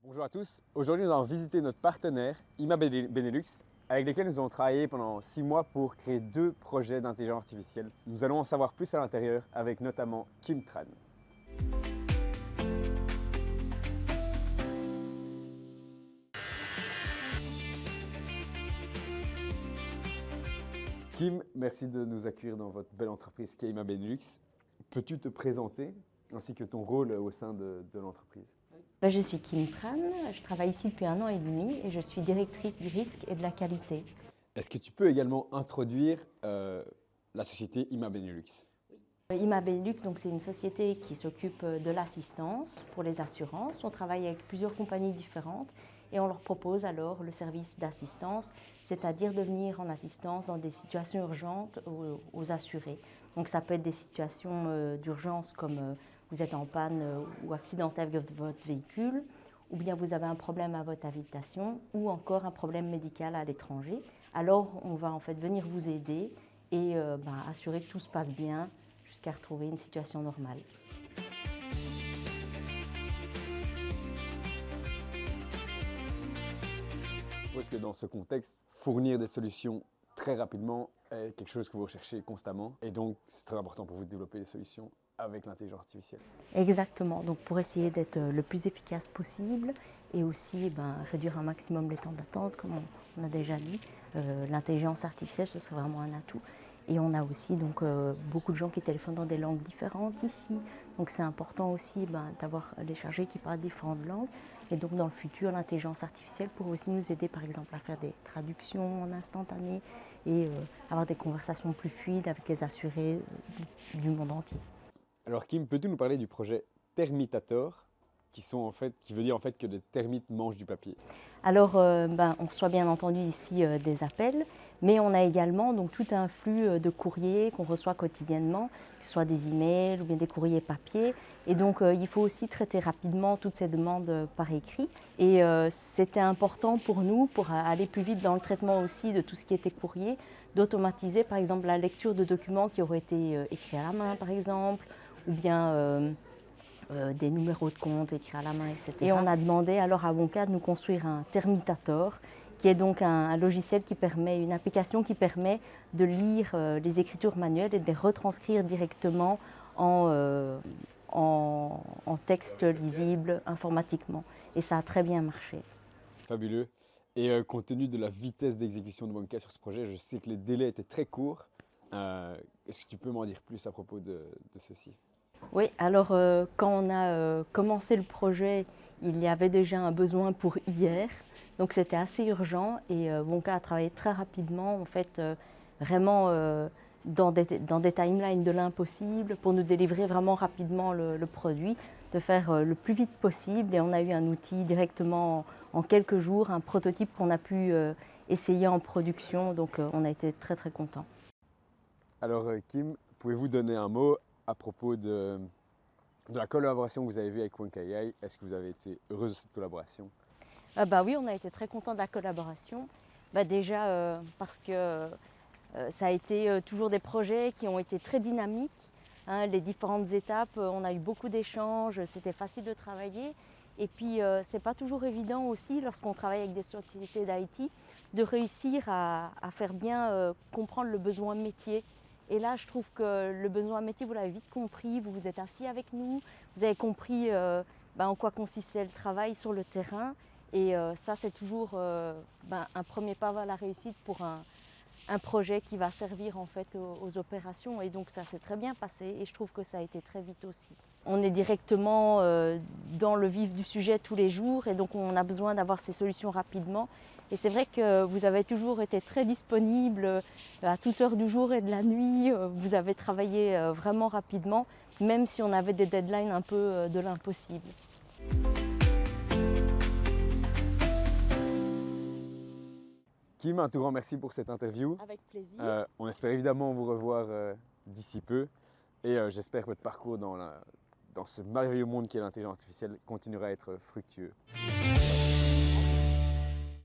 Bonjour à tous, aujourd'hui nous allons visiter notre partenaire IMA Benelux avec lesquels nous avons travaillé pendant 6 mois pour créer 2 projets d'intelligence artificielle. Nous allons en savoir plus à l'intérieur avec notamment Kim Tran. Kim, merci de nous accueillir dans votre belle entreprise qui est IMA Benelux. Peux-tu te présenter ainsi que ton rôle au sein de l'entreprise? Je suis Kim Tran, je travaille ici depuis 1 an et demi et je suis directrice du risque et de la qualité. Est-ce que tu peux également introduire la société IMA Benelux? IMA Benelux, c'est une société qui s'occupe de l'assistance pour les assurances. On travaille avec plusieurs compagnies différentes et on leur propose alors le service d'assistance, c'est-à-dire de venir en assistance dans des situations urgentes aux assurés. Donc ça peut être des situations d'urgence comme vous êtes en panne ou accidenté avec votre véhicule, ou bien vous avez un problème à votre habitation, ou encore un problème médical à l'étranger. Alors on va en fait venir vous aider et assurer que tout se passe bien jusqu'à retrouver une situation normale. Je suppose que dans ce contexte, fournir des solutions très rapidement est quelque chose que vous recherchez constamment et donc c'est très important pour vous de développer des solutions avec l'intelligence artificielle. Exactement, donc pour essayer d'être le plus efficace possible et aussi réduire un maximum les temps d'attente, comme on a déjà dit, l'intelligence artificielle ce serait vraiment un atout. Et on a aussi beaucoup de gens qui téléphonent dans des langues différentes ici, donc c'est important aussi d'avoir les chargés qui parlent différentes langues. Et donc dans le futur, l'intelligence artificielle pourrait aussi nous aider par exemple à faire des traductions en instantané et avoir des conversations plus fluides avec les assurés du monde entier. Alors Kim, peux-tu nous parler du projet Termitator, qui veut dire en fait que des termites mangent du papier? Alors, on reçoit bien entendu ici des appels, mais on a également tout un flux de courriers qu'on reçoit quotidiennement, que ce soit des emails ou bien des courriers papier. Et donc, il faut aussi traiter rapidement toutes ces demandes par écrit. Et c'était important pour nous, pour aller plus vite dans le traitement aussi de tout ce qui était courrier, d'automatiser par exemple la lecture de documents qui auraient été écrits à la main par exemple, ou bien des numéros de compte écrits à la main, etc. Et on a demandé alors à Wonka de nous construire un Termitator, qui est donc un logiciel qui permet, une application qui permet de lire les écritures manuelles et de les retranscrire directement en texte lisible informatiquement. Et ça a très bien marché. Fabuleux. Et compte tenu de la vitesse d'exécution de Wonka sur ce projet, je sais que les délais étaient très courts. Est-ce que tu peux m'en dire plus à propos de ceci? Oui, alors quand on a commencé le projet, il y avait déjà un besoin pour hier, donc c'était assez urgent et Wonka a travaillé très rapidement, en fait, vraiment dans des timelines de l'impossible pour nous délivrer vraiment rapidement le produit, de faire le plus vite possible et on a eu un outil directement en quelques jours, un prototype qu'on a pu essayer en production, donc on a été très très contents. Alors Kim, pouvez-vous donner un mot à propos de la collaboration que vous avez vue avec Wonka AI? Est-ce que vous avez été heureuse de cette collaboration? Oui, on a été très contents de la collaboration. Déjà parce que ça a été toujours des projets qui ont été très dynamiques. Hein, les différentes étapes, on a eu beaucoup d'échanges, c'était facile de travailler. Et puis, c'est pas toujours évident aussi, lorsqu'on travaille avec des sociétés d'IT, de réussir à faire bien comprendre le besoin métier. Et là, je trouve que le besoin métier, vous l'avez vite compris, vous vous êtes assis avec nous, vous avez compris en quoi consistait le travail sur le terrain. Et ça, c'est toujours un premier pas vers la réussite pour un projet qui va servir en fait aux opérations. Et donc ça s'est très bien passé et je trouve que ça a été très vite aussi. On est directement dans le vif du sujet tous les jours et donc on a besoin d'avoir ces solutions rapidement. Et c'est vrai que vous avez toujours été très disponible à toute heure du jour et de la nuit. Vous avez travaillé vraiment rapidement, même si on avait des deadlines un peu de l'impossible. Kim, un tout grand merci pour cette interview. Avec plaisir. On espère évidemment vous revoir d'ici peu et j'espère que votre parcours dans ce merveilleux monde qui est l'intelligence artificielle continuera à être fructueux.